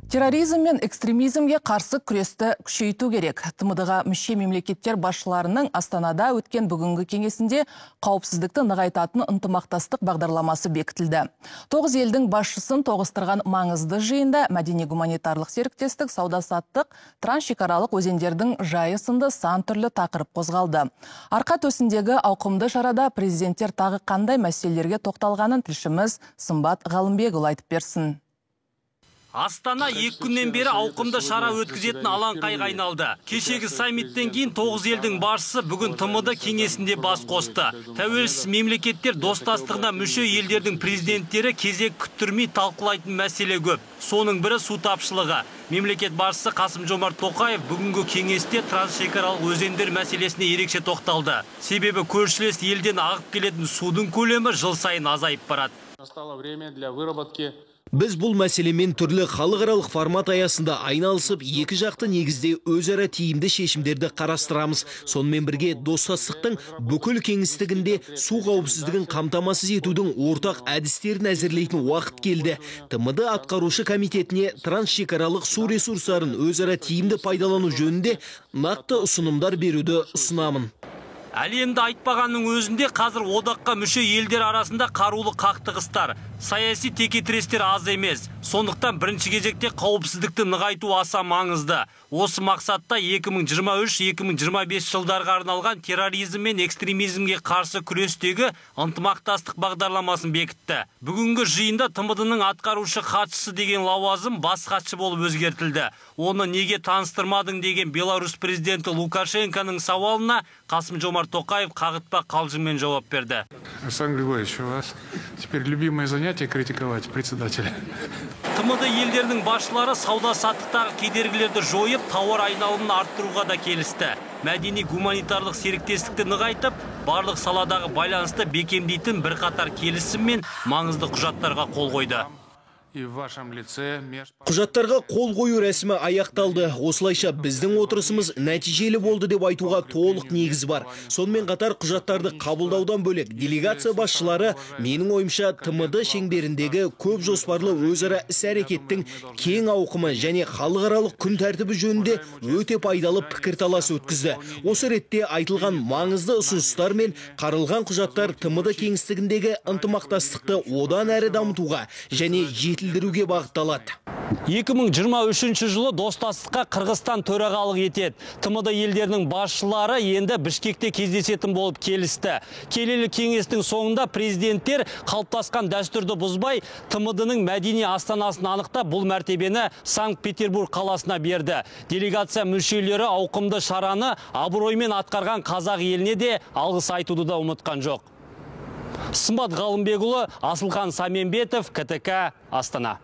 Терроризм мен экстремизмге қарсы күресті күшейту керек. ТМД-ға мүше мемлекеттер басшыларының Астанада өткен бүгінгі кеңесінде қауіпсіздікті нығайтатын ынтымақтастық бағдарламасы бекітілді. 9 елдің басшысын тоғыстырған маңызды жиында мәдени-гуманитарлық серіктестік, сауда-саттық, трансшекаралық өзендердің жайы сынды сан түрлі тақырып қозғалды. Арқа төсіндегі ауқымды шарада президенттер тағы қандай мәселелерге тоқталғанын тілшіміз Сымбат Ғалымбекұлы айтып берсін. Астана 2 күннен бері ауқымды шара өткізетін алаңқайға айналды. Кешегі саммиттен кейін 9 елдің басшысы бүгін ТМД кеңесінде бас қосты. Тәуелсіз мемлекеттер достастығына мүше елдердің президенттері кезек күттірмей талқылайтын мәселе көп. Соның бірі су тапшылығы. Мемлекет басшысы Қасым-Жомарт Тоқаев бүгінгі кеңесте трансшекаралық өзендер мәселесіне ерекше тоқталды. Себебі көршілес елден ағып келетін судың көлемі жыл сайын азайып барады. Біз бұл мәселемен түрлі халықаралық формат аясында айналысып, екі жақты негізде өзара тиімді шешімдерді қарастырамыз. Сонымен бірге достастықтың бүкіл кеңістігінде су қауіпсіздігін қамтамасыз етудің ортақ әдістерін әзірлейтін уақыт келді. ТМД атқарушы комитетіне трансшекаралық су ресурстарын өзара тиімді пайдалану жөнінде нақты ұсынымдар беруді ұсынамын. Әлемді айтпағанның өзінде қазір одаққа мүше елдер арасында қарулы қақтығыстар, саяси текетірестер аз емес. Сондықтан бірінші кезекте қауіпсіздікті нығайту аса маңызды. Осы мақсатта 2023-2025 жылдарға арналған терроризм мен экстремизмге қарсы күрестегі ынтымақтастық бағдарламасын бекітті. Бүгінгі жиында ТМД-ның атқарушы хатшысы деген лауазым бас хатшы болып өзгертілді. Оны неге таныстырмадың деген Беларусь президенті Лукашенконың сауалына Қасым-Жомарт Тоқаев қағытпа қалжыңмен жауап берді. Александр Григорьевич, у вас теперь любимое занятие критиковать председателя. ТМД елдерінің басшылары сауда-саттықтағы кедергілерді жойып, тауар айналымын арттыруға да келісті. Мәдени-гуманитарлық серіктестікті нығайтып, барлық саладағы байланысты бекемдейтін бірқатар келісім мен маңызды құжаттарға қол қойды. Құжаттарға қол қою рәсімі аяқталды. Осылайша біздің отырысымыз нәтижелі болды деп айтуға толық негіз бар. Сонымен қатар құжаттарды қабылдаудан бөлек делегация басшылары менің ойымша ТМД шеңберіндегі көп жоспарлы өзара іс-әрекеттің кең ауқымы және халықаралық күн тәртібі жөнінде өте пайдалы пікірталас өткізді. Осы ретте айтылған маңызды ұсыныстар мен қаралған құжаттар ТМД кеңістігіндегі ынтымақтастықты одан әрі дамытуға және жетілдіруге бағытталады. 2023 жылы достастыққа Қырғызстан төрағалық етеді. ТМД елдерінің басшылары енді Бішкекте кездесетін болып келісті. Келелі кеңестің соңында президенттер қалыптасқан дәстүрді бұзбай, ТМД-ның мәдени астанасын анықтап, бұл мәртебені Санкт-Петербург қаласына берді. Делегация мүшелері ауқымды шараны абыроймен атқарған қазақ еліне де алғыс айтуды да ұмытқан жоқ. Сымбат Ғалымбекұлы, Асылхан Саменбетов, КТК, Астана.